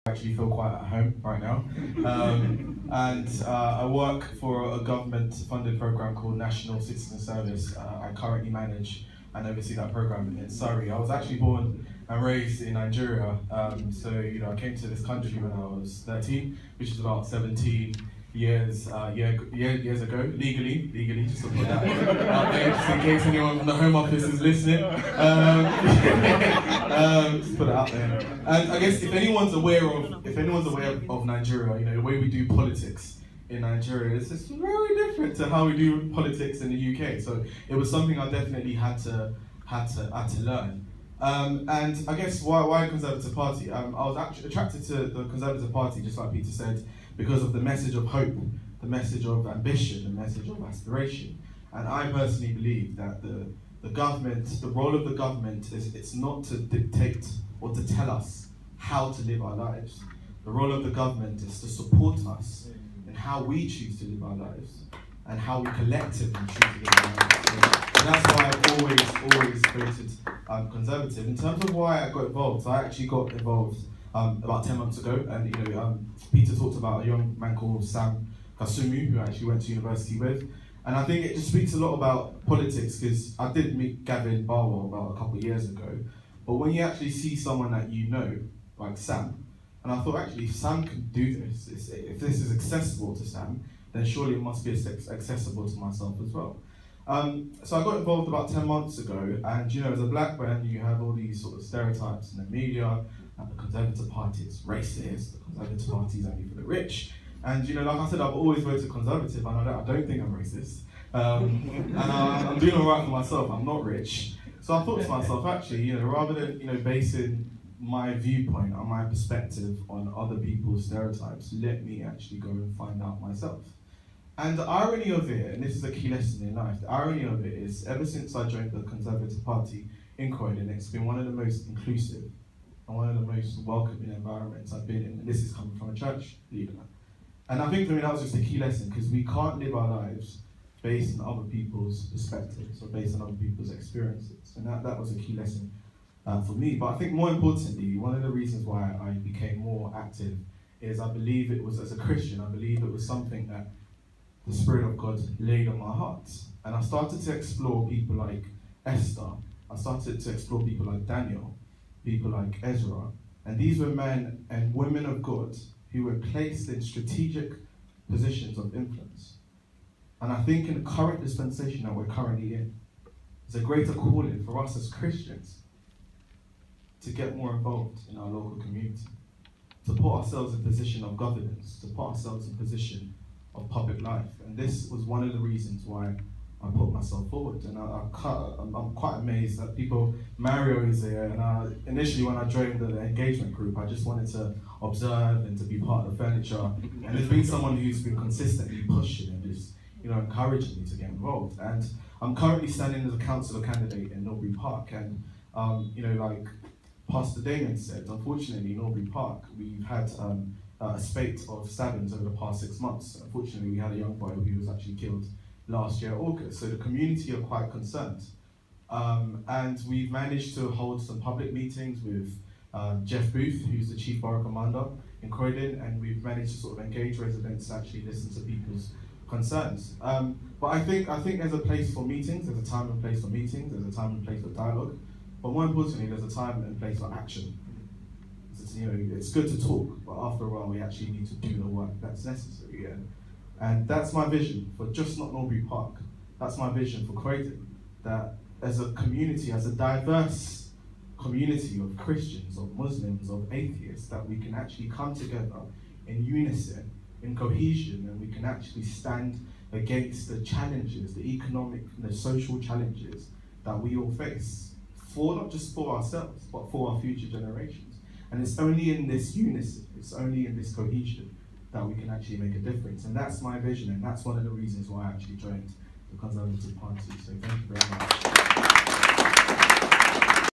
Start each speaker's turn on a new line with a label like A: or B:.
A: actually feel quite at home right now. I work for a government-funded program called National Citizen Service. I currently manage and oversee that program in Surrey. I was actually born and raised in Nigeria, so I came to this country when I was 13, which is about 17 years years ago, legally, just to put that out there, just in case anyone from the Home Office is listening. Just put it out there. And I guess if anyone's aware of Nigeria, the way we do politics in Nigeria is just very different to how we do politics in the UK. So it was something I definitely had to learn. And I guess why Conservative Party? I was actually attracted to the Conservative Party, just like Peter said, because of the message of hope, the message of ambition, the message of aspiration. And I personally believe that the government, the role of the government it's not to dictate or to tell us how to live our lives. The role of the government is to support us in how we choose to live our lives and how we collectively choose to live our lives. And that's why I've always voted Conservative. In terms of why I got involved, so I actually got involved about 10 months ago, and Peter talked about a young man called Sam Kasumu, who I actually went to university with. And I think it just speaks a lot about politics, because I did meet Gavin Barwell about a couple of years ago. But when you actually see someone that you know, like Sam, and I thought actually if Sam can do this, if this is accessible to Sam, then surely it must be accessible to myself as well. So I got involved about 10 months ago, and as a black man, you have all these sort of stereotypes in the media. The Conservative Party is racist, the Conservative Party is only for the rich. And like I said, I've always voted Conservative, and I don't think I'm racist. And I'm doing all right for myself, I'm not rich. So I thought to myself, actually, rather than basing my viewpoint or my perspective on other people's stereotypes, let me actually go and find out myself. And the irony of it, and this is a key lesson in life, the irony of it is, ever since I joined the Conservative Party in Croydon, it's been one of the most inclusive and one of the most welcoming environments I've been in, and this is coming from a church leader. And I think for me that was just a key lesson, because we can't live our lives based on other people's perspectives or based on other people's experiences, and that was a key lesson for me. But I think more importantly, one of the reasons why I became more active is I believe it was, as a Christian, I believe it was something that the Spirit of God laid on my heart. And I started to explore people like Esther, I started to explore people like Daniel, people like Ezra, and these were men and women of God who were placed in strategic positions of influence. And I think in the current dispensation that we're currently in, there's a greater calling for us as Christians to get more involved in our local community, to put ourselves in position of governance, to put ourselves in position of public life. And this was one of the reasons why I put myself forward. And I'm quite amazed that Mario is here, and initially when I joined the engagement group, I just wanted to observe and to be part of the furniture. And there's been someone who's been consistently pushing and just encouraging me to get involved. And I'm currently standing as a councillor candidate in Norbury Park, and like Pastor Damon said, unfortunately in Norbury Park we've had a spate of stabbings over the past 6 months. Unfortunately, we had a young boy who was actually killed last year, August. So the community are quite concerned. And we've managed to hold some public meetings with Jeff Booth, who's the Chief Borough Commander in Croydon, and we've managed to sort of engage residents to actually listen to people's concerns. But I think there's a place for meetings, there's a time and place for meetings, there's a time and place for dialogue, but more importantly, there's a time and place for action. It's good to talk, but after a while we actually need to do the work that's necessary. And that's my vision for just not Norbury Park. That's my vision for Croydon, that as a community, as a diverse community of Christians, of Muslims, of atheists, that we can actually come together in unison, in cohesion, and we can actually stand against the challenges, the economic and the social challenges that we all face, not just for ourselves, but for our future generations. And it's only in this unison, it's only in this cohesion that we can actually make a difference. And that's my vision, and that's one of the reasons why I actually joined the Conservative Party. So thank you very much.